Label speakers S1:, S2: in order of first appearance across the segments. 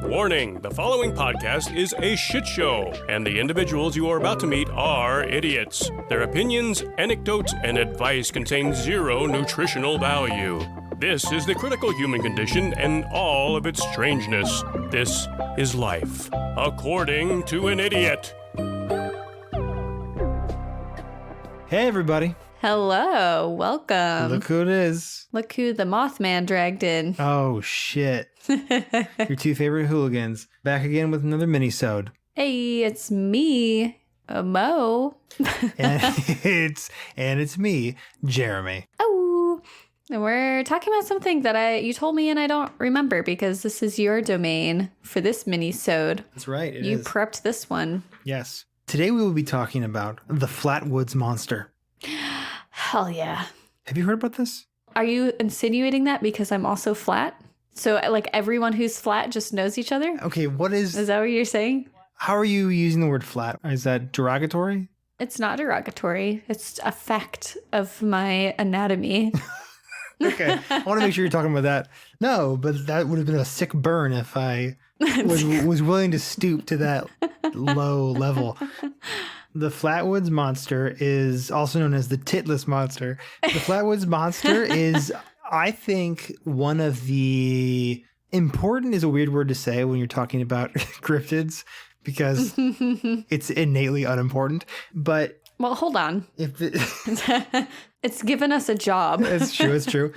S1: Warning, the following podcast is a shit show, and the individuals you are about to meet are idiots. Their opinions, anecdotes, and advice contain zero nutritional value. This is the critical human condition and all of its strangeness. This is life, according to an idiot.
S2: Hey, everybody.
S3: Hello, welcome.
S2: Look who it is.
S3: Look who the Mothman dragged in.
S2: Oh, shit. Your two favorite hooligans. Back again with another mini-sode.
S3: Hey, it's me, Mo.
S2: and it's me, Jeremy.
S3: Oh, and we're talking about something that you told me and I don't remember because this is your domain for this mini-sode.
S2: That's right, it
S3: You
S2: is.
S3: prepped this one.
S2: Yes. Today we will be talking about the Flatwoods Monster.
S3: Hell yeah.
S2: Have you heard about this?
S3: Are you insinuating that because I'm also flat? So like everyone who's flat just knows each other?
S2: Okay,
S3: Is that what you're saying?
S2: how are you using the word flat? Is that derogatory?
S3: It's not derogatory. It's a fact of my anatomy.
S2: Okay, I want to make sure you're talking about that. No, but that would have been a sick burn if I was willing to stoop to that low level. The Flatwoods Monster is also known as the Titless Monster. The Flatwoods Monster is, I think, one of the... Important is a weird word to say when you're talking about cryptids because it's innately unimportant. But...
S3: Well, hold on. It's given us a job.
S2: It's true. It's true.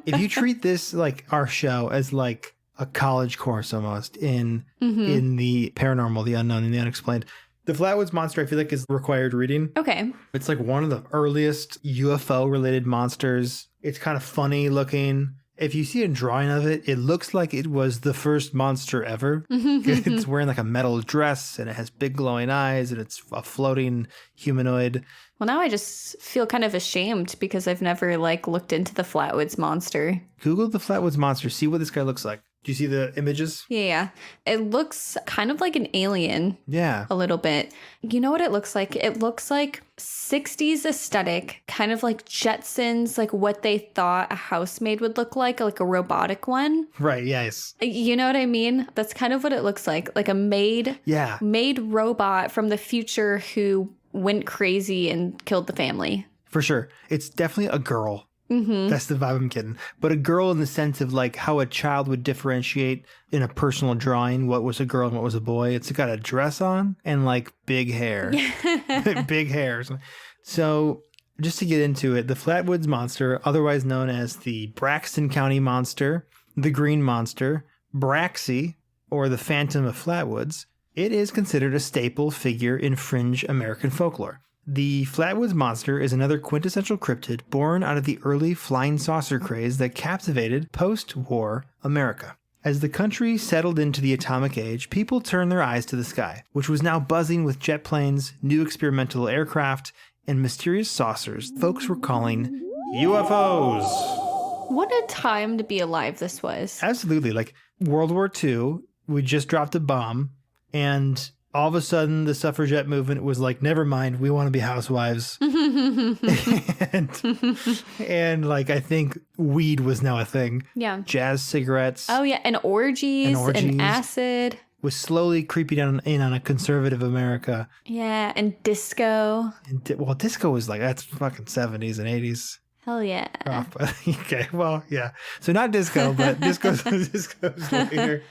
S2: If you treat this, like our show, as like a college course almost in the paranormal, the unknown, and the unexplained, the Flatwoods Monster, I feel like, is required reading.
S3: Okay.
S2: It's like one of the earliest UFO-related monsters. It's kind of funny looking. If you see a drawing of it, it looks like it was the first monster ever. It's wearing like a metal dress, and it has big glowing eyes, and it's a floating humanoid.
S3: Well, now I just feel kind of ashamed because I've never looked into the Flatwoods Monster.
S2: Google the Flatwoods Monster. See what this guy looks like. Do you see the images?
S3: Yeah. It looks kind of like an alien.
S2: Yeah.
S3: A little bit. You know what it looks like? It looks like 60s aesthetic, kind of like Jetsons, like what they thought a housemaid would look like a robotic one.
S2: Right, yes.
S3: You know what I mean? That's kind of what it looks like a made robot from the future who went crazy and killed the family.
S2: For sure. It's definitely a girl. That's the vibe I'm getting. But a girl in the sense of like how a child would differentiate in a personal drawing what was a girl and what was a boy. It's got a dress on and like big hair. Big hairs. So just to get into it, the Flatwoods Monster, otherwise known as the Braxton County Monster, the Green Monster, Braxy, or the Phantom of Flatwoods, it is considered a staple figure in fringe American folklore. The Flatwoods Monster is another quintessential cryptid born out of the early flying saucer craze that captivated post-war America. As the country settled into the atomic age, people turned their eyes to the sky, which was now buzzing with jet planes, new experimental aircraft, and mysterious saucers folks were calling UFOs.
S3: What a time to be alive this was.
S2: Absolutely. Like World War II, we just dropped a bomb, and all of a sudden, the suffragette movement was like, never mind, we want to be housewives. and like, I think weed was now a thing.
S3: Yeah.
S2: Jazz cigarettes.
S3: Oh, yeah. And orgies. And acid.
S2: Was slowly creeping in on a conservative America.
S3: Yeah. And disco.
S2: And disco was like, that's fucking 70s and 80s.
S3: Hell yeah.
S2: Okay, well, yeah. So not disco, but disco's later.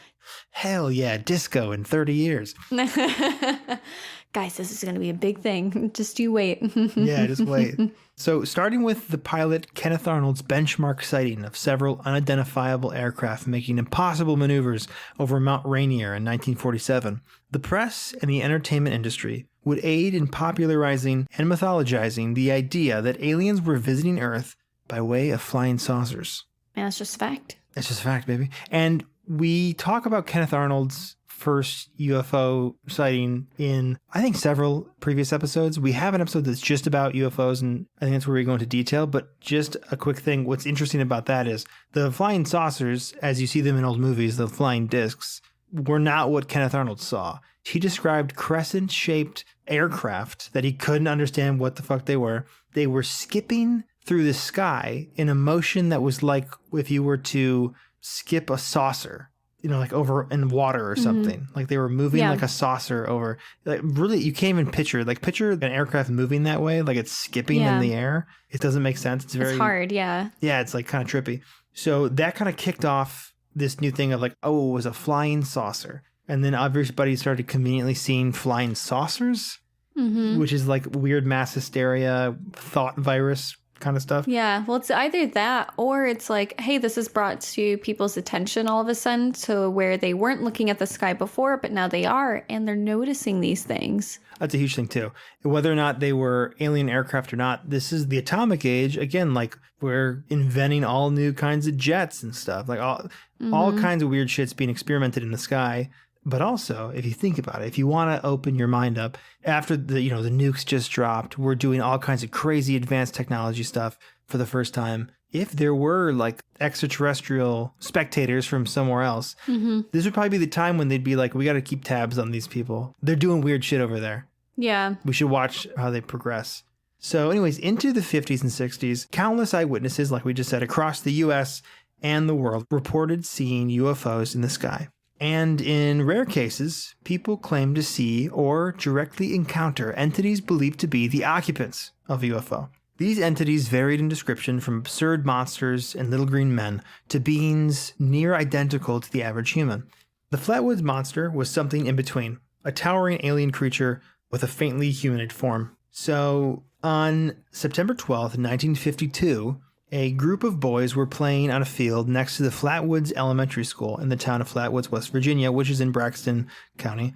S2: Hell yeah, disco in 30 years.
S3: Guys, this is going to be a big thing. Just you wait.
S2: Yeah, just wait. So starting with the pilot Kenneth Arnold's benchmark sighting of several unidentifiable aircraft making impossible maneuvers over Mount Rainier in 1947, the press and the entertainment industry would aid in popularizing and mythologizing the idea that aliens were visiting Earth by way of flying saucers.
S3: Man, that's just fact.
S2: It's just fact, baby. And we talk about Kenneth Arnold's first UFO sighting in, I think, several previous episodes. We have an episode that's just about UFOs, and I think that's where we go into detail. But just a quick thing, what's interesting about that is the flying saucers, as you see them in old movies, the flying discs, were not what Kenneth Arnold saw. He described crescent-shaped aircraft that he couldn't understand what the fuck they were. They were skipping through the sky in a motion that was like if you were to skip a saucer. like over in water or something. Like they were moving like a saucer over. Like really, you can't even picture an aircraft moving that way. Like it's skipping in the air. It doesn't make sense. It's
S3: hard. Yeah.
S2: Yeah. It's like kind of trippy. So that kind of kicked off this new thing of like, oh, it was a flying saucer. And then everybody started conveniently seeing flying saucers, which is like weird mass hysteria, thought virus kind of stuff.
S3: Yeah, well, it's either that or it's like, hey, this is brought to people's attention all of a sudden to where they weren't looking at the sky before, but now they are, and they're noticing these things.
S2: That's a huge thing too. Whether or not they were alien aircraft or not, this is the atomic age. Again, like we're inventing all new kinds of jets and stuff, like all kinds of weird shit's being experimented in the sky. But also, if you think about it, if you want to open your mind up, after the nukes just dropped, we're doing all kinds of crazy advanced technology stuff for the first time. If there were like extraterrestrial spectators from somewhere else, this would probably be the time when they'd be like, we got to keep tabs on these people. They're doing weird shit over there.
S3: Yeah.
S2: We should watch how they progress. So anyways, into the 50s and 60s, countless eyewitnesses, like we just said, across the US and the world reported seeing UFOs in the sky. And in rare cases, people claim to see or directly encounter entities believed to be the occupants of a UFO. These entities varied in description from absurd monsters and little green men to beings near identical to the average human. The Flatwoods Monster was something in between, a towering alien creature with a faintly humanoid form. So, on September 12th, 1952, a group of boys were playing on a field next to the Flatwoods Elementary School in the town of Flatwoods, West Virginia, which is in Braxton County.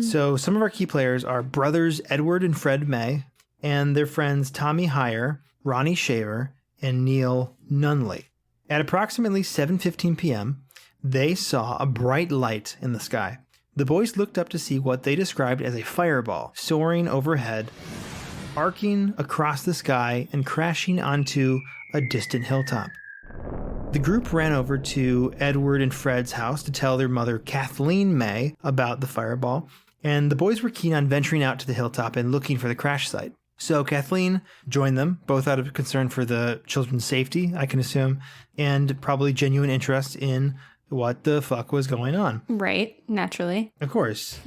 S2: So some of our key players are brothers Edward and Fred May, and their friends Tommy Heyer, Ronnie Shaver, and Neil Nunley. At approximately 7:15 p.m., they saw a bright light in the sky. The boys looked up to see what they described as a fireball soaring overhead, arcing across the sky and crashing onto a distant hilltop. The group ran over to Edward and Fred's house to tell their mother, Kathleen May, about the fireball, and the boys were keen on venturing out to the hilltop and looking for the crash site. So Kathleen joined them, both out of concern for the children's safety, I can assume, and probably genuine interest in what the fuck was going on.
S3: Right, naturally.
S2: Of course.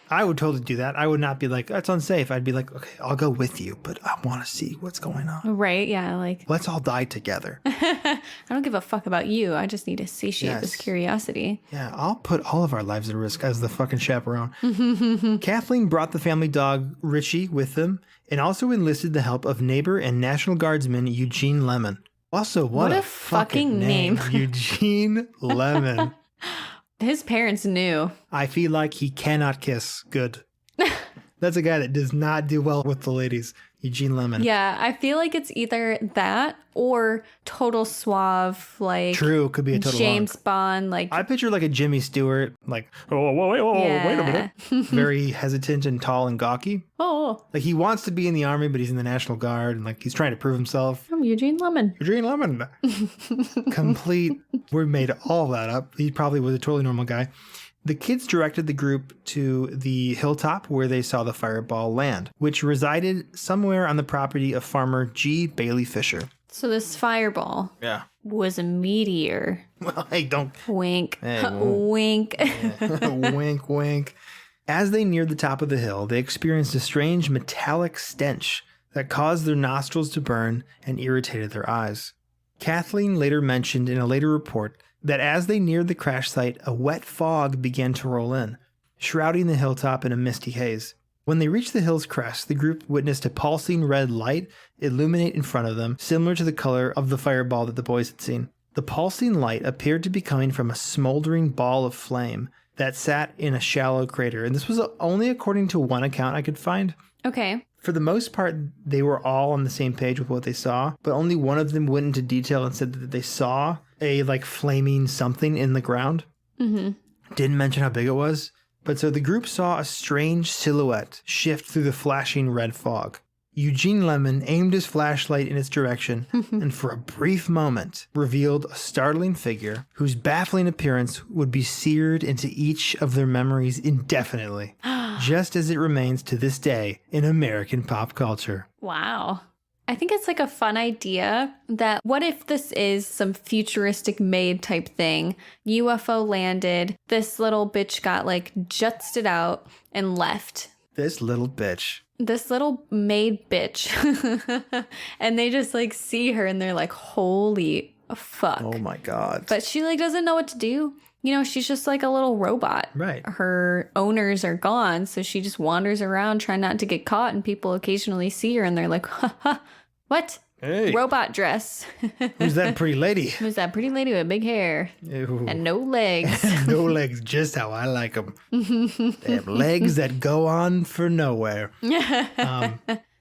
S2: I would totally do that. I would not be like, that's unsafe. I'd be like, okay, I'll go with you, but I want to see what's going on.
S3: Right, yeah, like...
S2: Let's all die together.
S3: I don't give a fuck about you. I just need to satiate this curiosity.
S2: Yeah, I'll put all of our lives at risk as the fucking chaperone. Kathleen brought the family dog, Richie, with them, and also enlisted the help of neighbor and National Guardsman Eugene Lemon. Also, what a fucking name. Eugene Lemon.
S3: His parents knew.
S2: I feel like he cannot kiss good. That's a guy that does not do well with the ladies. Eugene Lemon.
S3: Yeah, I feel like it's either that or total suave, like...
S2: True, could be a total
S3: James Bond, like...
S2: I picture like a Jimmy Stewart, like, wait a minute. Very hesitant and tall and gawky.
S3: Oh.
S2: Like he wants to be in the army, but he's in the National Guard, and like he's trying to prove himself.
S3: I'm Eugene Lemon.
S2: Eugene Lemon. Complete. We made all that up. He probably was a totally normal guy. The kids directed the group to the hilltop where they saw the fireball land, which resided somewhere on the property of farmer G. Bailey Fisher.
S3: So this fireball was a meteor.
S2: Well, hey, don't...
S3: Wink.
S2: Hey,
S3: wink.
S2: Wink, wink. As they neared the top of the hill, they experienced a strange metallic stench that caused their nostrils to burn and irritated their eyes. Kathleen later mentioned in a later report that as they neared the crash site, a wet fog began to roll in, shrouding the hilltop in a misty haze. When they reached the hill's crest, the group witnessed a pulsing red light illuminate in front of them, similar to the color of the fireball that the boys had seen. The pulsing light appeared to be coming from a smoldering ball of flame that sat in a shallow crater, and this was only according to one account I could find.
S3: Okay.
S2: For the most part, they were all on the same page with what they saw, but only one of them went into detail and said that they saw a like flaming something in the ground. Didn't mention how big it was. But so the group saw a strange silhouette shift through the flashing red fog. Eugene Lemon aimed his flashlight in its direction and for a brief moment revealed a startling figure whose baffling appearance would be seared into each of their memories indefinitely, just as it remains to this day in American pop culture.
S3: Wow. I think it's like a fun idea that what if this is some futuristic maid type thing? UFO landed, this little bitch got like jutsted out and left.
S2: This little bitch.
S3: This little maid bitch. And they just like see her and they're like, holy fuck.
S2: Oh my God.
S3: But she like doesn't know what to do. You know, she's just like a little robot.
S2: Right.
S3: Her owners are gone, so she just wanders around trying not to get caught, and people occasionally see her and they're like, ha, what?
S2: Hey.
S3: Robot dress.
S2: Who's that pretty lady?
S3: Who's that pretty lady with big hair?
S2: Ew.
S3: And no legs.
S2: No legs, just how I like them. They have legs that go on for nowhere.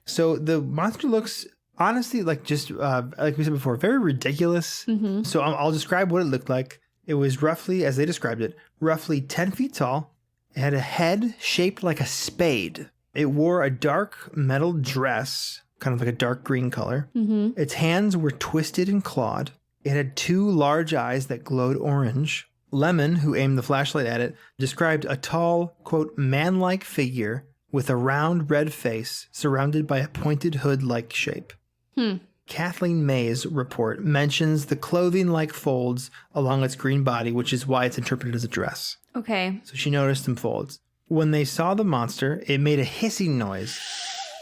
S2: So the monster looks, honestly, like just, like we said before, very ridiculous. Mm-hmm. So I'll describe what it looked like. It was roughly, as they described it, roughly 10 feet tall. It had a head shaped like a spade. It wore a dark metal dress, kind of like a dark green color. Mm-hmm. Its hands were twisted and clawed. It had 2 large eyes that glowed orange. Lemon, who aimed the flashlight at it, described a tall, quote, man-like figure with a round red face surrounded by a pointed hood-like shape. Kathleen May's report mentions the clothing-like folds along its green body, which is why it's interpreted as a dress.
S3: Okay.
S2: So she noticed some folds. When they saw the monster, it made a hissing noise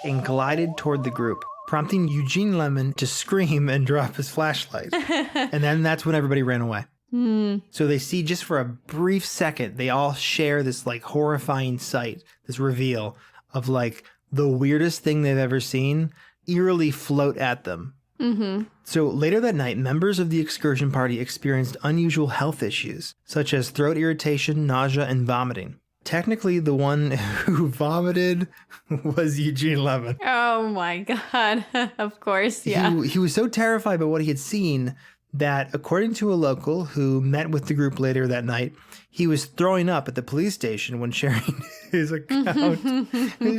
S2: and glided toward the group, prompting Eugene Lemon to scream and drop his flashlight. And then that's when everybody ran away. So they see, just for a brief second, they all share this like horrifying sight, this reveal of like the weirdest thing they've ever seen eerily float at them. Mm-hmm. So later that night, members of the excursion party experienced unusual health issues, such as throat irritation, nausea, and vomiting. Technically, the one who vomited was Eugene Lemon.
S3: Oh my God. Of course, yeah.
S2: He was so terrified by what he had seen that, according to a local who met with the group later that night, he was throwing up at the police station when sharing his account.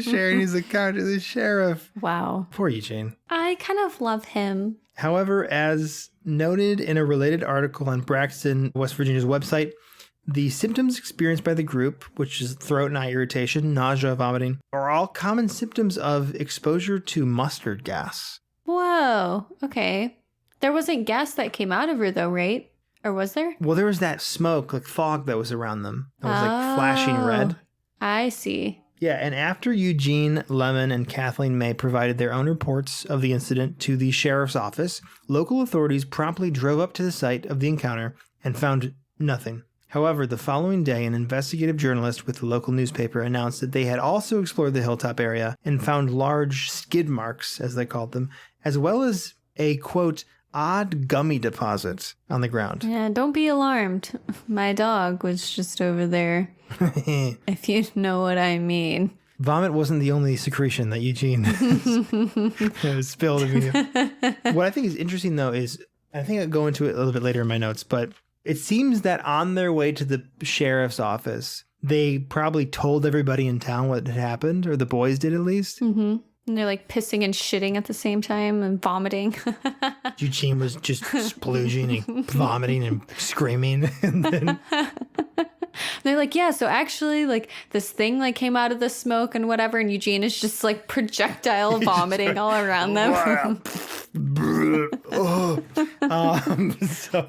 S2: Sharing his account to the sheriff.
S3: Wow.
S2: Poor Eugene.
S3: I kind of love him.
S2: However, as noted in a related article on Braxton, West Virginia's website, the symptoms experienced by the group, which is throat and eye irritation, nausea, vomiting, are all common symptoms of exposure to mustard gas.
S3: Whoa. Okay. There wasn't gas that came out of her, though, right? Or was there?
S2: Well, there was that smoke, like fog that was around them. That was like flashing red.
S3: I see.
S2: Yeah, and after Eugene Lemon and Kathleen May provided their own reports of the incident to the sheriff's office, local authorities promptly drove up to the site of the encounter and found nothing. However, the following day, an investigative journalist with the local newspaper announced that they had also explored the hilltop area and found large skid marks, as they called them, as well as a, quote, odd gummy deposit on the ground.
S3: Yeah, don't be alarmed. My dog was just over there. If you know what I mean.
S2: Vomit wasn't the only secretion that Eugene spilled immediately. What I think is interesting, though, is, I think I'll go into it a little bit later in my notes, but it seems that on their way to the sheriff's office, they probably told everybody in town what had happened, or the boys did at least.
S3: Mm-hmm. And they're like pissing and shitting at the same time and vomiting.
S2: Eugene was just splooging and vomiting and screaming. And then
S3: they're like, yeah, so actually like this thing like came out of the smoke and whatever. And Eugene is just like projectile vomiting all around them.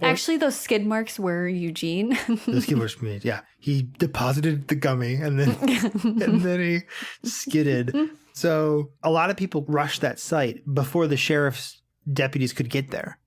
S3: Actually, those skid marks were Eugene.
S2: Those skid marks were, yeah. He deposited the gummy and then he skidded. So a lot of people rushed that site before the sheriff's deputies could get there.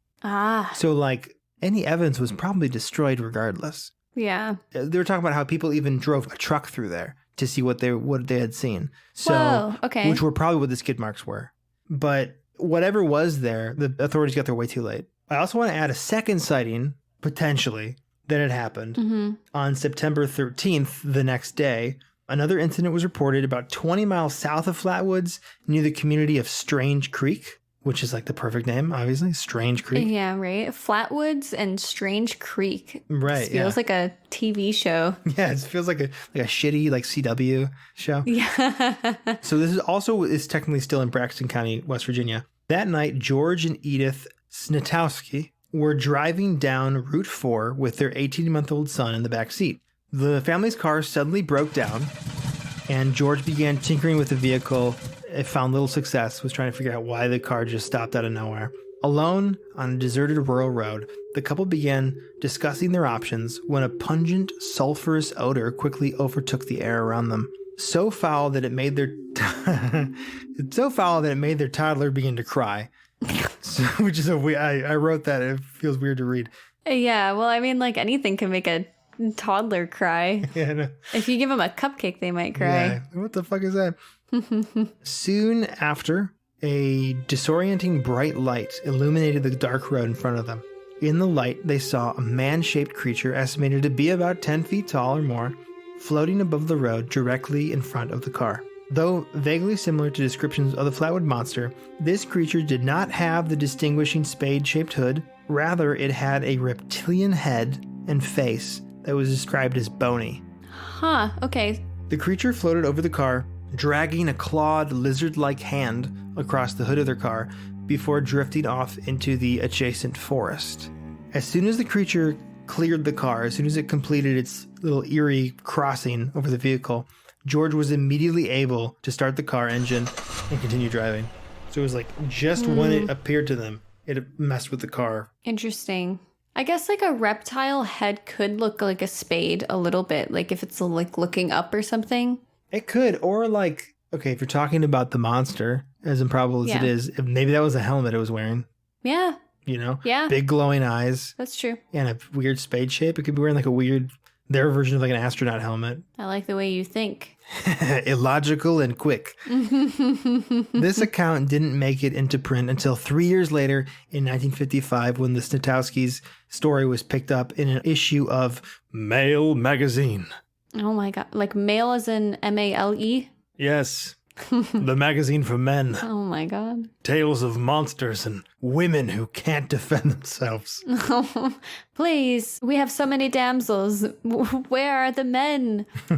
S2: So like any evidence was probably destroyed regardless.
S3: Yeah.
S2: They were talking about how people even drove a truck through there to see what they had seen. So,
S3: whoa, okay.
S2: Which were probably what the skid marks were. But whatever was there, the authorities got there way too late. I also want to add a second sighting, potentially, that had happened on September 13th, the next day. Another incident was reported about 20 miles south of Flatwoods near the community of Strange Creek, which is like the perfect name, obviously. Strange Creek.
S3: Yeah, right. Flatwoods and Strange Creek.
S2: Right.
S3: It feels like a TV show.
S2: Yeah, it feels like a shitty like CW show.
S3: Yeah.
S2: So this is technically still in Braxton County, West Virginia. That night, George and Edith Snitowski were driving down Route 4 with their 18-month-old son in the back seat. The family's car suddenly broke down, and George began tinkering with the vehicle it found little success, was trying to figure out why the car just stopped out of nowhere. Alone on a deserted rural road, the couple began discussing their options when a pungent, sulfurous odor quickly overtook the air around them. So foul that it made their toddler begin to cry. So, which is I wrote that. It feels weird to read.
S3: Yeah, well, I mean, like anything can make a toddler cry.
S2: Yeah, no.
S3: If you give them a cupcake, they might cry.
S2: Yeah, what the fuck is that? Soon after, a disorienting bright light illuminated the dark road in front of them. In the light, they saw a man-shaped creature estimated to be about 10 feet tall or more, floating above the road directly in front of the car. Though vaguely similar to descriptions of the Flatwood Monster, this creature did not have the distinguishing spade-shaped hood. Rather, it had a reptilian head and face that was described as bony.
S3: Huh, okay.
S2: The creature floated over the car, dragging a clawed, lizard-like hand across the hood of their car before drifting off into the adjacent forest. As soon as the creature cleared the car, as soon as it completed its little eerie crossing over the vehicle, George was immediately able to start the car engine and continue driving. So it was like just when it appeared to them, it messed with the car.
S3: Interesting. I guess like a reptile head could look like a spade a little bit, like if it's like looking up or something.
S2: It could, or like, okay, if you're talking about the monster, as improbable as it is, if maybe that was a helmet it was wearing.
S3: Yeah.
S2: You know?
S3: Yeah.
S2: Big glowing eyes.
S3: That's true.
S2: And a weird spade shape. It could be wearing like a weird, their version of like an astronaut helmet.
S3: I like the way you think.
S2: Illogical and quick. This account didn't make it into print until 3 years later in 1955 when the Snitowski's story was picked up in an issue of Male magazine.
S3: Oh my God. Like male as in M-A-L-E?
S2: Yes. The magazine for men.
S3: Oh my God.
S2: Tales of monsters and women who can't defend themselves.
S3: Please, we have so many damsels. Where are the men?
S2: I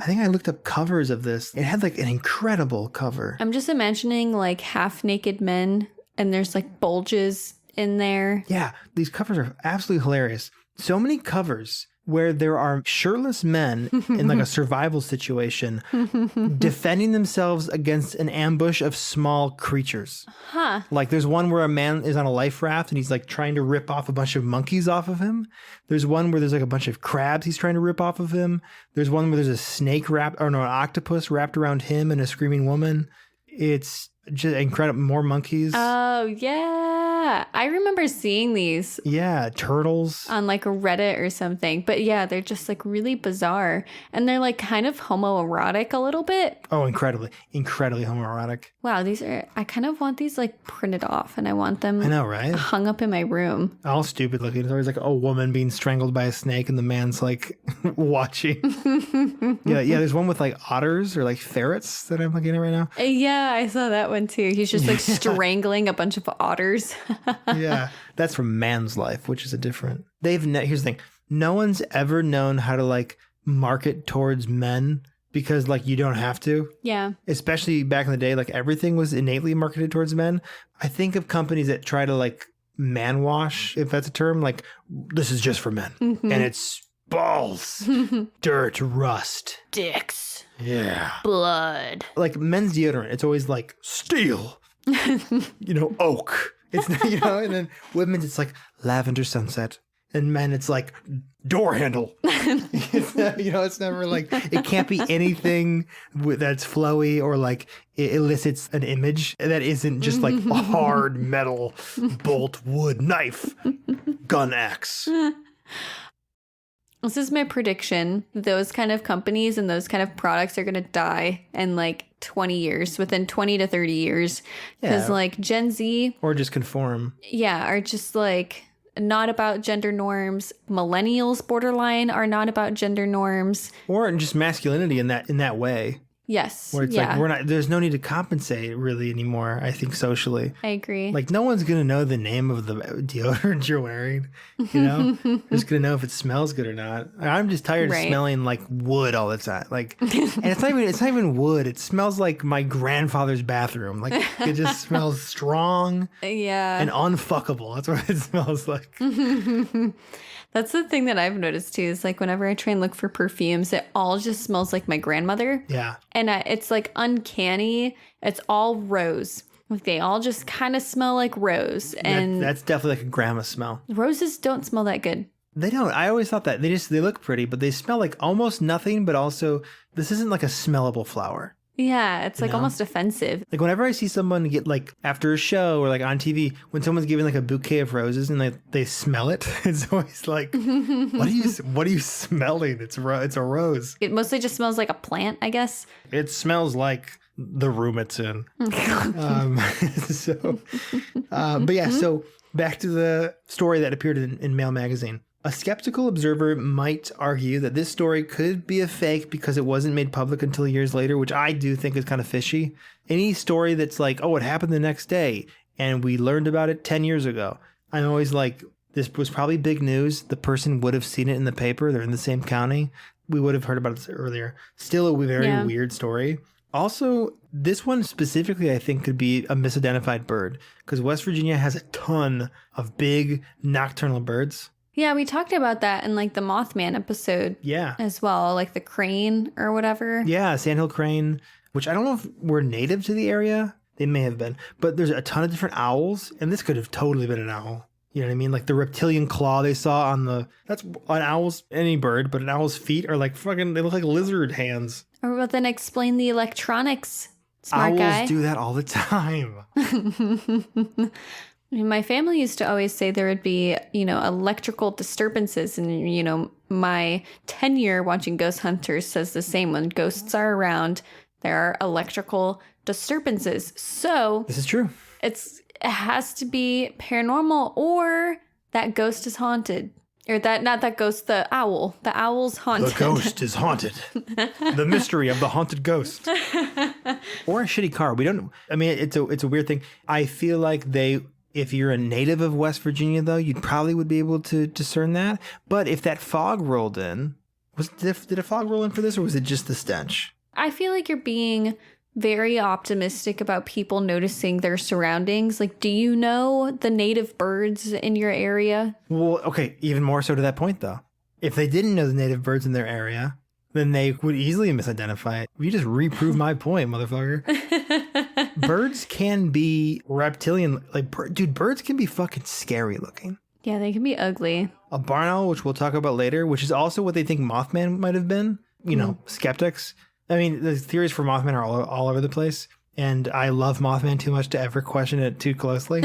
S2: think I looked up covers of this. It had like an incredible cover.
S3: I'm just imagining like half naked men and there's like bulges in there.
S2: Yeah, these covers are absolutely hilarious. So many covers where there are shirtless men in like a survival situation defending themselves against an ambush of small creatures.
S3: Huh.
S2: Like there's one where a man is on a life raft and he's like trying to rip off a bunch of monkeys off of him. There's one where there's like a bunch of crabs he's trying to rip off of him. There's one where there's a snake wrapped, or no, an octopus wrapped around him and a screaming woman. It's just incredible. More monkeys.
S3: Oh, yeah. I remember seeing these.
S2: Yeah, turtles.
S3: On like a Reddit or something. But yeah, they're just like really bizarre. And they're like kind of homoerotic a little bit.
S2: Oh, incredibly homoerotic.
S3: Wow, I kind of want these like printed off and I want them
S2: I know, right?
S3: hung up in my room.
S2: All stupid looking. It's always like a woman being strangled by a snake and the man's like watching. Yeah, there's one with like otters or like ferrets that I'm looking at right now.
S3: Yeah, I saw that one too. He's just like strangling a bunch of otters.
S2: Yeah, that's from Man's Life, which is a different. Here's the thing. No one's ever known how to like market towards men because like you don't have to. Yeah. Especially back in the day, like everything was innately marketed towards men. I think of companies that try to like man wash, if that's a term, like this is just for men. Mm-hmm. And it's balls, dirt, rust,
S3: dicks.
S2: Yeah.
S3: Blood.
S2: Like men's deodorant, it's always like steel, oak. It's not, and then women's, it's like lavender sunset. And men, it's like door handle. It's never like, it can't be anything that's flowy or like it elicits an image that isn't just like a hard metal bolt, wood, knife, gun, axe.
S3: This is my prediction. Those kind of companies and those kind of products are going to die in like 20 years, within 20 to 30 years. Because like Gen Z.
S2: Or just conform.
S3: Yeah, are just like not about gender norms. Millennials borderline are not about gender norms.
S2: Or just masculinity in that way.
S3: Yes.
S2: Where it's like there's no need to compensate really anymore, I think, socially.
S3: I agree.
S2: Like no one's gonna know the name of the deodorant you're wearing. They're just gonna know if it smells good or not. I'm just tired of smelling like wood all the time. Like and it's not even wood. It smells like my grandfather's bathroom. Like it just smells strong and unfuckable. That's what it smells like.
S3: That's the thing that I've noticed too, is like whenever I try and look for perfumes, it all just smells like my grandmother.
S2: Yeah.
S3: And it's like uncanny. It's all rose. Like they all just kind of smell like rose. And
S2: that's definitely like a grandma smell.
S3: Roses don't smell that good.
S2: They don't. I always thought that. They look pretty, but they smell like almost nothing, but also this isn't like a smellable flower.
S3: Yeah, it's like almost offensive.
S2: Like whenever I see someone get like after a show or like on TV, when someone's giving like a bouquet of roses and they smell it, it's always like, what are you smelling? It's a rose.
S3: It mostly just smells like a plant, I guess.
S2: It smells like the room it's in. But yeah, so back to the story that appeared in Mail magazine. A skeptical observer might argue that this story could be a fake because it wasn't made public until years later, which I do think is kind of fishy. Any story that's like, oh, it happened the next day and we learned about it 10 years ago. I'm always like, this was probably big news. The person would have seen it in the paper. They're in the same county. We would have heard about it earlier. Still a very weird story. Also, this one specifically, I think, could be a misidentified bird because West Virginia has a ton of big nocturnal birds.
S3: Yeah, we talked about that in like the Mothman episode.
S2: Yeah.
S3: As well, like the crane or whatever.
S2: Yeah, sandhill crane, which I don't know if we're native to the area. They may have been. But there's a ton of different owls, and this could have totally been an owl. You know what I mean? Like the reptilian claw they saw that's on owls, any bird, but an owl's feet are like fucking, they look like lizard hands.
S3: Or well, then explain the electronics, smart guy.
S2: Owls do that all the time.
S3: My family used to always say there would be, electrical disturbances. And, my tenure watching Ghost Hunters says the same. When ghosts are around, there are electrical disturbances. So
S2: this is true.
S3: It has to be paranormal or that ghost is haunted. Or not that ghost, the owl. The owl's haunted.
S2: The ghost is haunted. The mystery of the haunted ghost. Or a shitty car. It's a weird thing. I feel like if you're a native of West Virginia, though, you probably would be able to discern that. But if that fog rolled in, did a fog roll in for this, or was it just the stench?
S3: I feel like you're being very optimistic about people noticing their surroundings. Like, do you know the native birds in your area? Well,
S2: okay, even more so to that point, though. If they didn't know the native birds in their area, then they would easily misidentify it. You just reprove my point, motherfucker. Birds can be reptilian. Dude, birds can be fucking scary looking.
S3: Yeah, they can be ugly.
S2: A barn owl, which we'll talk about later, which is also what they think Mothman might have been. Skeptics. I mean, the theories for Mothman are all over the place. And I love Mothman too much to ever question it too closely.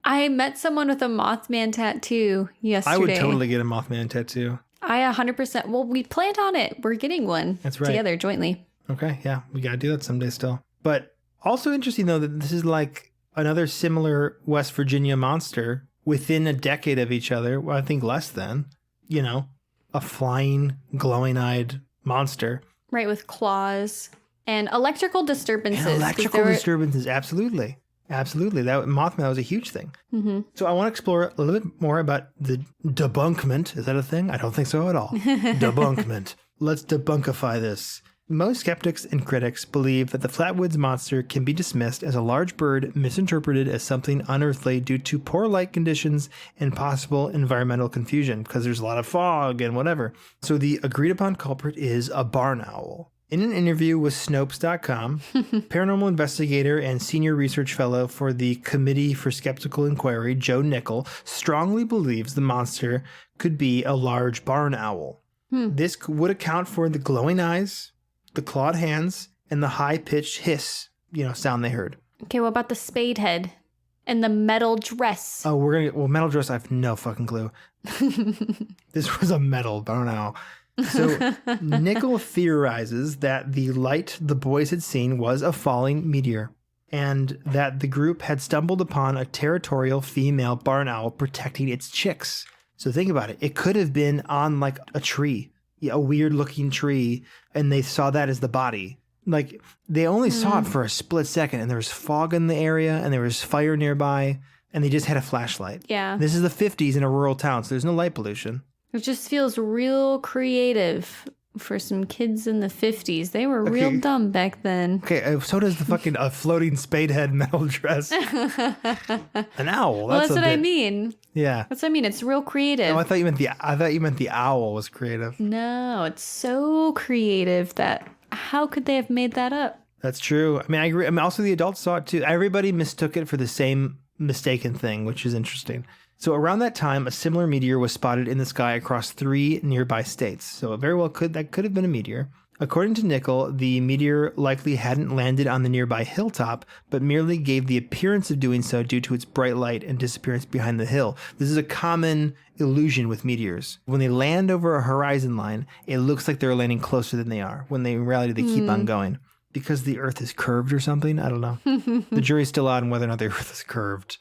S3: I met someone with a Mothman tattoo yesterday.
S2: I would totally get a Mothman tattoo.
S3: I 100%. Well, we planned on it. We're getting one.
S2: That's right.
S3: Together, jointly.
S2: Okay, yeah. We got to do that someday still. But also interesting, though, that this is like another similar West Virginia monster within a decade of each other. Well, I think less than, a flying, glowing-eyed monster.
S3: Right, with claws and electrical disturbances.
S2: Disturbances, absolutely. Absolutely. Mothman was a huge thing. Mm-hmm. So I want to explore a little bit more about the debunkment. Is that a thing? I don't think so at all. Debunkment. Let's debunkify this. Most skeptics and critics believe that the Flatwoods Monster can be dismissed as a large bird misinterpreted as something unearthly due to poor light conditions and possible environmental confusion because there's a lot of fog and whatever. So the agreed upon culprit is a barn owl. In an interview with Snopes.com, paranormal investigator and senior research fellow for the Committee for Skeptical Inquiry, Joe Nickel, strongly believes the monster could be a large barn owl. This would account for the glowing eyes, the clawed hands, and the high-pitched hiss, sound they heard.
S3: Okay, what about the spade head and the metal dress?
S2: Oh, metal dress, I have no fucking clue. This was a metal barn owl. So Nickel theorizes that the light the boys had seen was a falling meteor, and that the group had stumbled upon a territorial female barn owl protecting its chicks. So think about it. It could have been on like a tree, a weird looking tree, and they saw that as the body. Like they only saw it for a split second, and there was fog in the area and there was fire nearby, and they just had a flashlight.
S3: Yeah.
S2: This is the 50s in a rural town, so there's no light pollution.
S3: It just feels real creative for some kids in the 50s. They were real dumb back then.
S2: Okay, so does the fucking floating spade head metal dress. An owl.
S3: Well, that's what I mean.
S2: Yeah.
S3: That's what I mean. It's real creative.
S2: No, I thought you meant the owl was creative.
S3: No, it's so creative that how could they have made that up?
S2: That's true. I mean, I agree. I mean, also the adults saw it too. Everybody mistook it for the same mistaken thing, which is interesting. So around that time, a similar meteor was spotted in the sky across 3 nearby states. So it very well could have been a meteor. According to Nickel, the meteor likely hadn't landed on the nearby hilltop, but merely gave the appearance of doing so due to its bright light and disappearance behind the hill. This is a common illusion with meteors. When they land over a horizon line, it looks like they're landing closer than they are. When in reality, they keep on going. Because the Earth is curved or something? I don't know. The jury's still out on whether or not the Earth is curved.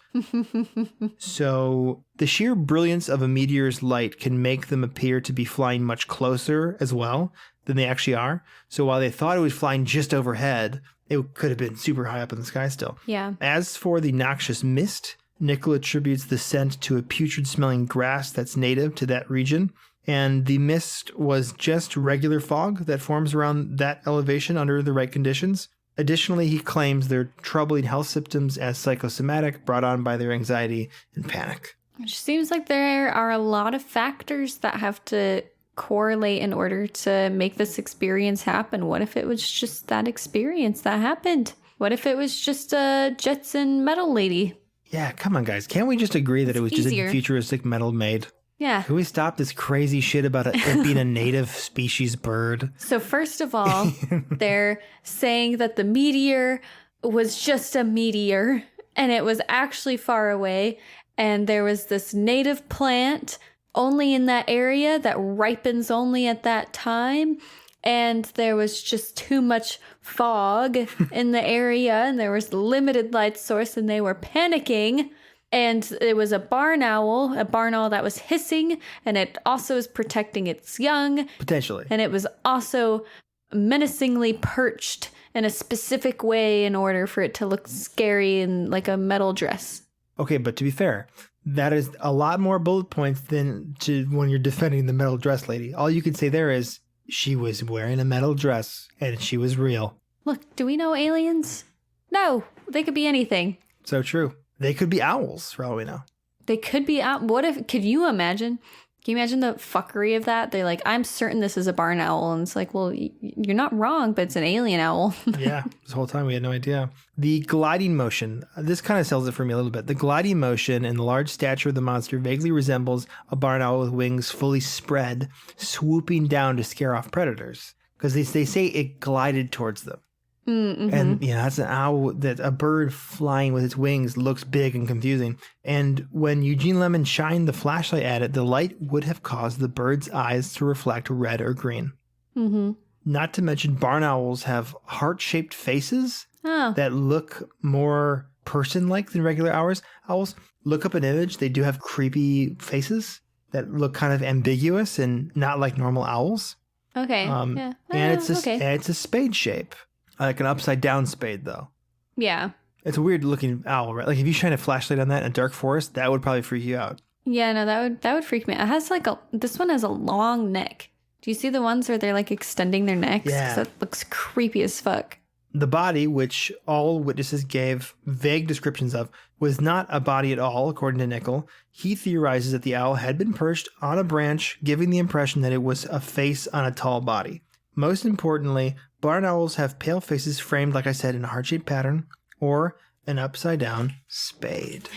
S2: So the sheer brilliance of a meteor's light can make them appear to be flying much closer as well than they actually are. So while they thought it was flying just overhead, it could have been super high up in the sky still.
S3: Yeah.
S2: As for the noxious mist, Nickel attributes the scent to a putrid-smelling grass that's native to that region. And the mist was just regular fog that forms around that elevation under the right conditions. Additionally, he claims their troubling health symptoms as psychosomatic, brought on by their anxiety and panic.
S3: It seems like there are a lot of factors that have to correlate in order to make this experience happen. What if it was just that experience that happened? What if it was just a Jetson metal lady?
S2: Yeah, come on, guys. Can't we just agree that it was
S3: easier.
S2: just a futuristic metal maid?
S3: Yeah.
S2: Can we stop this crazy shit about it being a native species bird?
S3: So first of all, they're saying that the meteor was just a meteor and it was actually far away. And there was this native plant only in that area that ripens only at that time. And there was just too much fog in the area and there was limited light source and they were panicking. And it was a barn owl that was hissing, and it also is protecting its young.
S2: Potentially.
S3: And it was also menacingly perched in a specific way in order for it to look scary in like a metal dress.
S2: Okay, but to be fair, that is a lot more bullet points than to when you're defending the metal dress lady. All you can say there is, she was wearing a metal dress, and she was real.
S3: Look, do we know aliens? No, they could be anything.
S2: So true. They could be owls, for all we know.
S3: They could be out. What if, could you imagine? Can you imagine the fuckery of that? They're like, I'm certain this is a barn owl. And it's like, well, you're not wrong, but it's an alien owl.
S2: Yeah, this whole time we had no idea. The gliding motion, this kind of sells it for me a little bit. The gliding motion and the large stature of the monster vaguely resembles a barn owl with wings fully spread, swooping down to scare off predators. Because they say it glided towards them. Mm-hmm. And, that's an owl, that a bird flying with its wings looks big and confusing. And when Eugene Lemon shined the flashlight at it, the light would have caused the bird's eyes to reflect red or green. Mm-hmm. Not to mention, barn owls have heart-shaped faces that look more person-like than regular owls. Look up an image. They do have creepy faces that look kind of ambiguous and not like normal owls.
S3: Okay. Yeah.
S2: And it's a spade shape. Like an upside down spade, though.
S3: Yeah.
S2: It's a weird looking owl, right? Like if you shine a flashlight on that in a dark forest, that would probably freak you out.
S3: Yeah, no, that would freak me out. It has this one has a long neck. Do you see the ones where they're like extending their necks?
S2: Yeah.
S3: 'Cause that looks creepy as fuck.
S2: The body, which all witnesses gave vague descriptions of, was not a body at all, according to Nickel. He theorizes that the owl had been perched on a branch, giving the impression that it was a face on a tall body. Most importantly, barn owls have pale faces framed, like I said, in a heart-shaped pattern or an upside-down spade.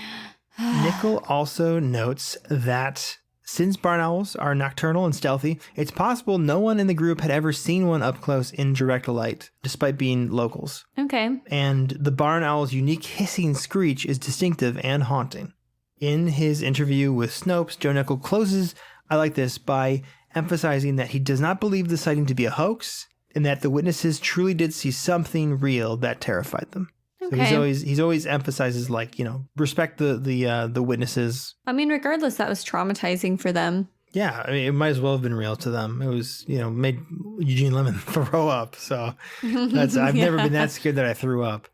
S2: Nickel also notes that since barn owls are nocturnal and stealthy, it's possible no one in the group had ever seen one up close in direct light, despite being locals.
S3: Okay.
S2: And the barn owl's unique hissing screech is distinctive and haunting. In his interview with Snopes, Joe Nickel closes, I like this, by emphasizing that he does not believe the sighting to be a hoax and that the witnesses truly did see something real that terrified them.
S3: Okay.
S2: So he's always emphasizes, like, respect the witnesses. I
S3: mean, regardless, that was traumatizing for them.
S2: Yeah, I mean, it might as well have been real to them. It was, made Eugene Lemon throw up. So I've never been that scared that I threw up.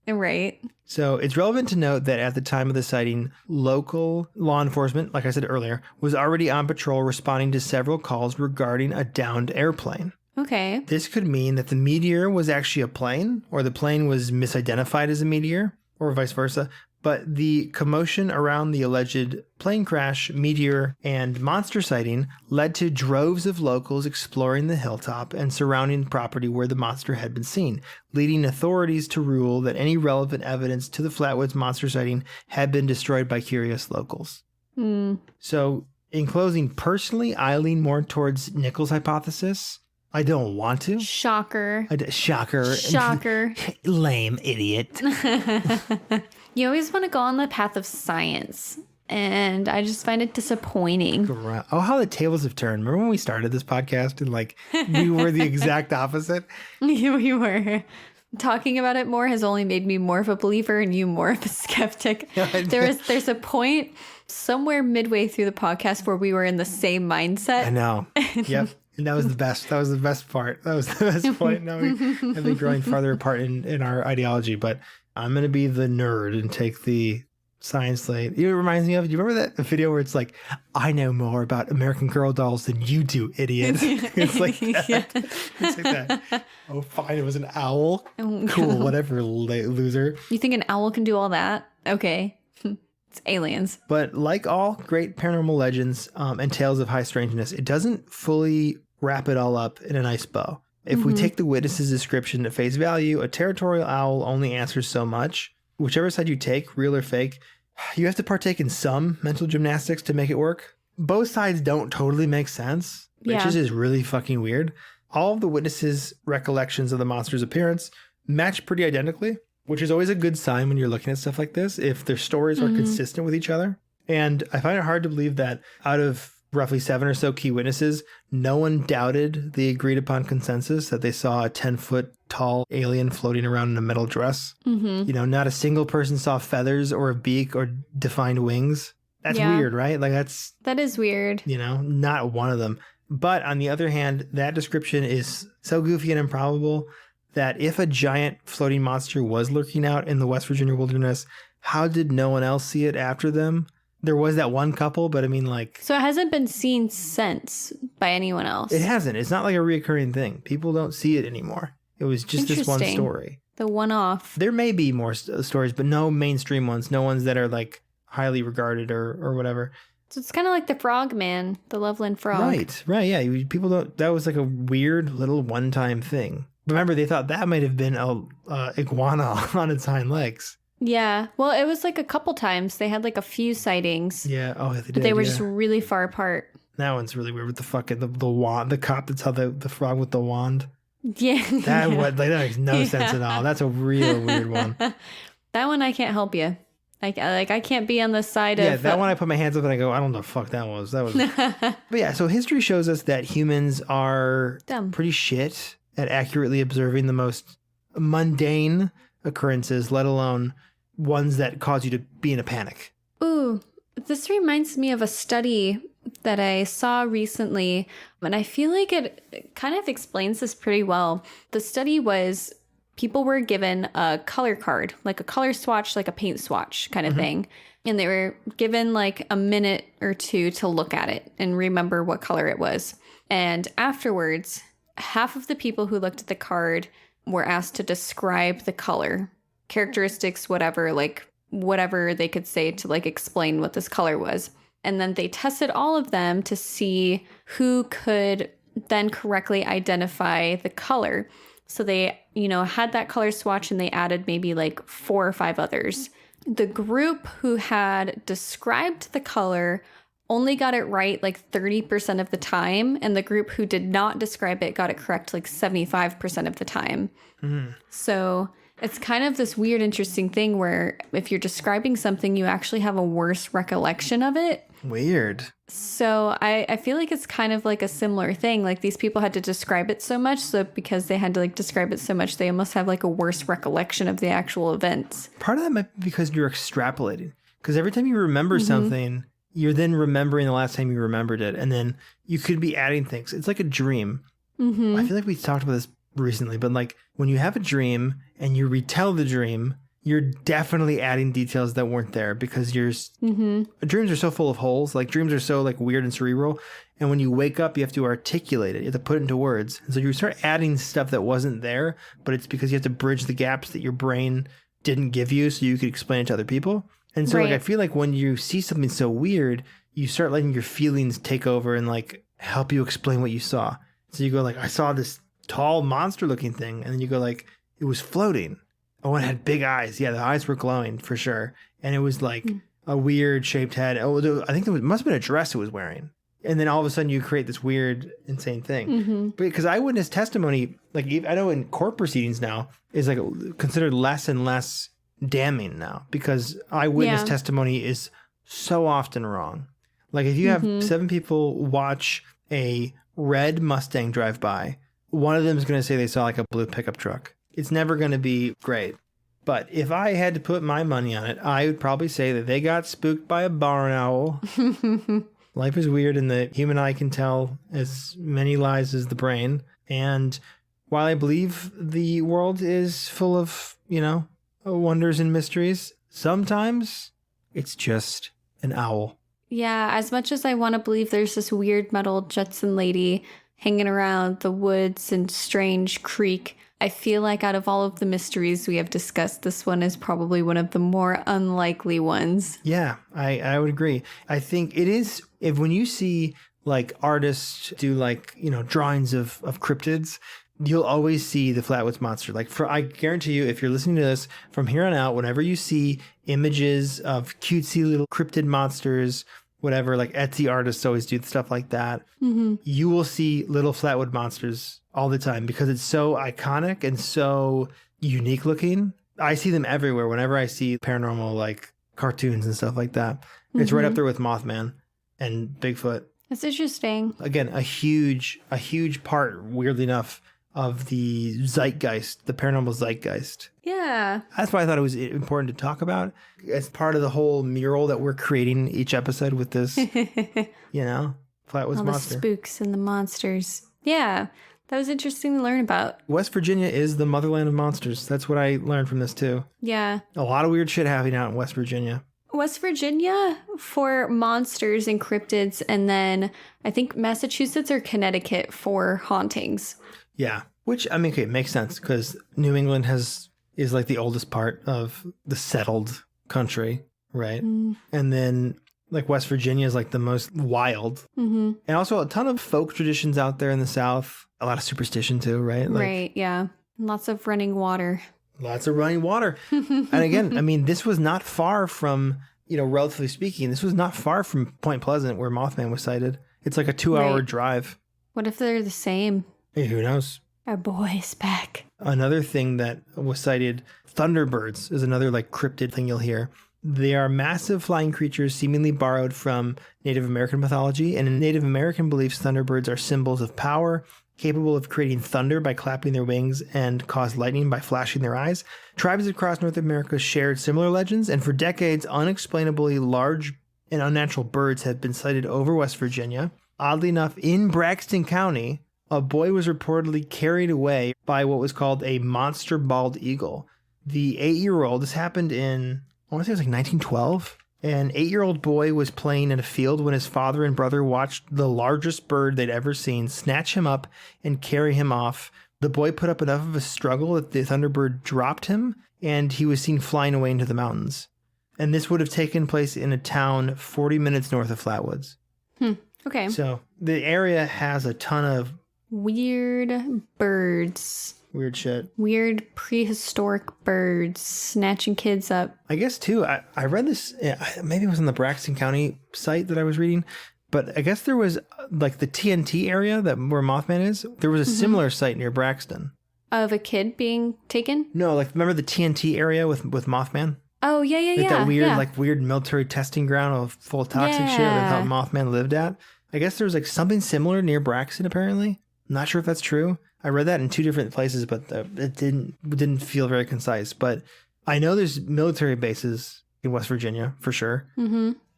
S3: Right.
S2: So it's relevant to note that at the time of the sighting, local law enforcement, like I said earlier, was already on patrol responding to several calls regarding a downed airplane.
S3: Okay.
S2: This could mean that the meteor was actually a plane, or the plane was misidentified as a meteor, or vice versa. But the commotion around the alleged plane crash, meteor, and monster sighting led to droves of locals exploring the hilltop and surrounding property where the monster had been seen, leading authorities to rule that any relevant evidence to the Flatwoods Monster sighting had been destroyed by curious locals. So, in closing, personally, I lean more towards Nichols' hypothesis. I don't want to.
S3: Shocker.
S2: Shocker.
S3: Shocker.
S2: Lame idiot.
S3: You always want to go on the path of science, and I just find it disappointing.
S2: Oh, how the tables have turned. Remember when we started this podcast and like we were the exact opposite?
S3: We were. Talking about it more has only made me more of a believer and you more of a skeptic. There's a point somewhere midway through the podcast where we were in the same mindset.
S2: I know. Yep. And that was the best. That was the best part. That was the best point. Now we have been growing farther apart in our ideology, but I'm going to be the nerd and take the science lane. It reminds me of, do you remember that video where it's like, I know more about American Girl dolls than you do, idiot. It's like that.
S3: Yeah.
S2: It's like that. Oh, fine. It was an owl. Cool. Whatever, loser.
S3: You think an owl can do all that? Okay. It's aliens.
S2: But like all great paranormal legends and tales of high strangeness, it doesn't fully wrap it all up in a nice bow. If we take the witness's description at face value, a territorial owl only answers so much. Whichever side you take, real or fake, you have to partake in some mental gymnastics to make it work. Both sides don't totally make sense, which is really fucking weird. All of the witnesses' recollections of the monster's appearance match pretty identically, which is always a good sign when you're looking at stuff like this, if their stories are consistent with each other. And I find it hard to believe that out of roughly 7 or so key witnesses, no one doubted the agreed upon consensus that they saw a 10-foot tall alien floating around in a metal dress. You know, not a single person saw feathers or a beak or defined wings. That's weird, right? Like that
S3: is weird.
S2: You know, not one of them. But on the other hand, that description is so goofy and improbable that if a giant floating monster was lurking out in the West Virginia wilderness, how did no one else see it after them? There was that one couple, but I mean, like...
S3: So it hasn't been seen since by anyone else?
S2: It hasn't. It's not like a reoccurring thing. People don't see it anymore. It was just this one story.
S3: The one-off.
S2: There may be more stories, but no mainstream ones. No ones that are, like, highly regarded or whatever.
S3: So it's kind of like the Frog Man, the Loveland Frog.
S2: Right, yeah. People don't... That was like a weird little one-time thing. Remember, they thought that might have been a iguana on its hind legs.
S3: Yeah. Well, it was like a couple times. They had like a few sightings.
S2: Yeah. Oh, they did.
S3: But they were just really far apart.
S2: That one's really weird with the fucking the wand. The cop that saw the frog with the wand.
S3: Yeah.
S2: That makes no sense at all. That's a real weird one.
S3: That one I can't help you. I can't be on the side of...
S2: Yeah, that one I put my hands up and I go, I don't know what the fuck that was. But yeah, so history shows us that humans are pretty shit at accurately observing the most mundane occurrences, let alone ones that cause you to be in a panic.
S3: Ooh, this reminds me of a study that I saw recently, and I feel like it kind of explains this pretty well. The study was people were given a color card, like a color swatch, like a paint swatch kind of thing. And they were given like a minute or two to look at it and remember what color it was. And afterwards, half of the people who looked at the card were asked to describe the color, characteristics, whatever they could say to like explain what this color was. And then they tested all of them to see who could then correctly identify the color. So they, had that color swatch and they added maybe like 4 or 5 others. The group who had described the color only got it right like 30% of the time, and the group who did not describe it got it correct like 75% of the time. So it's kind of this weird, interesting thing where if you're describing something, you actually have a worse recollection of it.
S2: Weird.
S3: So I feel like it's kind of like a similar thing. Like these people had to describe it so much, so because they had to like describe it so much, they almost have like a worse recollection of the actual events.
S2: Part of that might be because you're extrapolating. Because every time you remember something, you're then remembering the last time you remembered it. And then you could be adding things. It's like a dream. I feel like we talked about this recently, but like when you have a dream and you retell the dream, you're definitely adding details that weren't there because dreams are so full of holes. Like dreams are so like weird and cerebral. And when you wake up, you have to articulate it. You have to put it into words. And so you start adding stuff that wasn't there, but it's because you have to bridge the gaps that your brain didn't give you so you could explain it to other people. And so like I feel like when you see something so weird, you start letting your feelings take over and like help you explain what you saw. So you go like, I saw this tall monster looking thing, and then you go like, it was floating. Oh, and it had big eyes. Yeah, the eyes were glowing for sure. And it was like a weird shaped head. Oh, I think it must have been a dress it was wearing. And then all of a sudden you create this weird, insane thing. Because eyewitness testimony, like I know in court proceedings now, is like considered less and less damning now, because eyewitness testimony is so often wrong. Like if you have 7 people watch a red Mustang drive by, one of them is going to say they saw like a blue pickup truck. It's never going to be great. But if I had to put my money on it, I would probably say that they got spooked by a barn owl. Life is weird, and the human eye can tell as many lies as the brain. And while I believe the world is full of, wonders and mysteries, sometimes it's just an owl.
S3: Yeah, as much as I want to believe there's this weird metal Jetson lady hanging around the woods in Strange Creek, I feel like out of all of the mysteries we have discussed, this one is probably one of the more unlikely ones. Yeah,
S2: I would agree. I think it is, when you see like artists do like, drawings of cryptids, you'll always see the Flatwoods Monster. Like I guarantee you, if you're listening to this from here on out, whenever you see images of cutesy little cryptid monsters, whatever, like Etsy artists always do stuff like that, you will see little Flatwood monsters all the time because it's so iconic and so unique looking. I see them everywhere whenever I see paranormal like cartoons and stuff like that. It's right up there with Mothman and Bigfoot.
S3: That's interesting.
S2: Again, a huge part, weirdly enough, of the zeitgeist, the paranormal zeitgeist.
S3: Yeah.
S2: That's why I thought it was important to talk about as part of the whole mural that we're creating each episode with this, Flatwoods
S3: All
S2: Monster.
S3: The spooks and the monsters. Yeah. That was interesting to learn about.
S2: West Virginia is the motherland of monsters. That's what I learned from this too.
S3: Yeah.
S2: A lot of weird shit happening out in West Virginia.
S3: West Virginia for monsters and cryptids, and then I think Massachusetts or Connecticut for hauntings.
S2: Yeah, which, I mean, okay, it makes sense because New England is like the oldest part of the settled country, right? And then like West Virginia is like the most wild. And also a ton of folk traditions out there in the South. A lot of superstition too, right?
S3: Right, yeah. Lots of running water.
S2: Lots of running water. And again, I mean, this was not far from, relatively speaking, this was not far from Point Pleasant where Mothman was sighted. It's like a 2-hour drive.
S3: What if they're the same?
S2: Hey, who knows?
S3: Our boy's back.
S2: Another thing that was sighted, thunderbirds is another like cryptid thing you'll hear. They are massive flying creatures seemingly borrowed from Native American mythology, and in Native American beliefs, thunderbirds are symbols of power, capable of creating thunder by clapping their wings and cause lightning by flashing their eyes. Tribes across North America shared similar legends, and for decades, unexplainably large and unnatural birds have been sighted over West Virginia. Oddly enough, in Braxton County, a boy was reportedly carried away by what was called a monster bald eagle. The 8-year-old, this happened in, I want to say it was like 1912. An 8-year-old boy was playing in a field when his father and brother watched the largest bird they'd ever seen snatch him up and carry him off. The boy put up enough of a struggle that the thunderbird dropped him, and he was seen flying away into the mountains. And this would have taken place in a town 40 minutes north of Flatwoods.
S3: Okay.
S2: So the area has a ton of
S3: weird birds.
S2: Weird shit.
S3: Weird prehistoric birds snatching kids up.
S2: I guess, too, I read this, maybe it was on the Braxton County site that I was reading, but I guess there was, like, the TNT area where Mothman is. There was a similar site near Braxton.
S3: Of a kid being taken?
S2: No, like, remember the TNT area with Mothman?
S3: Oh, yeah.
S2: That weird, weird military testing ground full of toxic shit that I thought Mothman lived at. I guess there was, like, something similar near Braxton, apparently. I'm not sure if that's true. I read that in 2 different places, but it didn't feel very concise. But I know there's military bases in West Virginia for sure.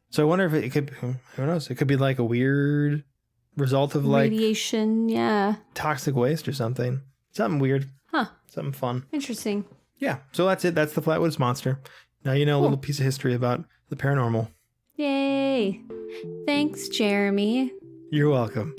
S2: So I wonder if it could, who knows? It could be like a weird result of like
S3: radiation,
S2: toxic waste or something. Something weird. Something fun.
S3: Interesting.
S2: Yeah. So that's it. That's the Flatwoods Monster. Now you know a little piece of history about the paranormal.
S3: Yay. Thanks, Jeremy.
S2: You're welcome.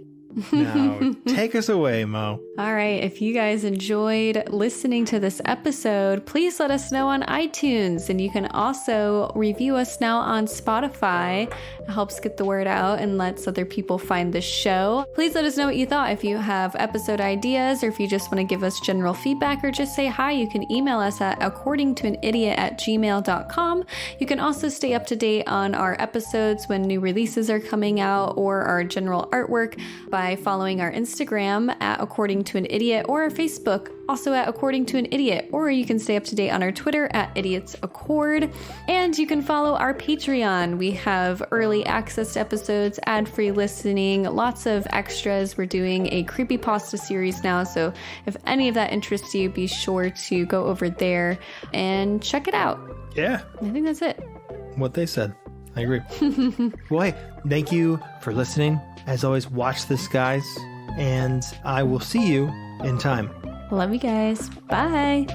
S2: Now, take us away, Mo.
S3: All right. If you guys enjoyed listening to this episode, please let us know on iTunes. And you can also review us now on Spotify. It helps get the word out and lets other people find the show. Please let us know what you thought. If you have episode ideas or if you just want to give us general feedback or just say hi, you can email us at accordingtoanidiot@gmail.com. You can also stay up to date on our episodes when new releases are coming out or our general artwork by following our Instagram at According to an Idiot or our Facebook also at According to an Idiot, or you can stay up to date on our Twitter at Idiots Accord, and you can follow our Patreon. We have early access to episodes, ad-free listening, lots of extras. We're doing a creepypasta series now, so if any of that interests you, be sure to go over there and check it out.
S2: Yeah.
S3: I think that's it.
S2: What they said. I agree. Well, hey, thank you for listening. As always, watch the skies, and I will see you in time.
S3: Love you guys. Bye.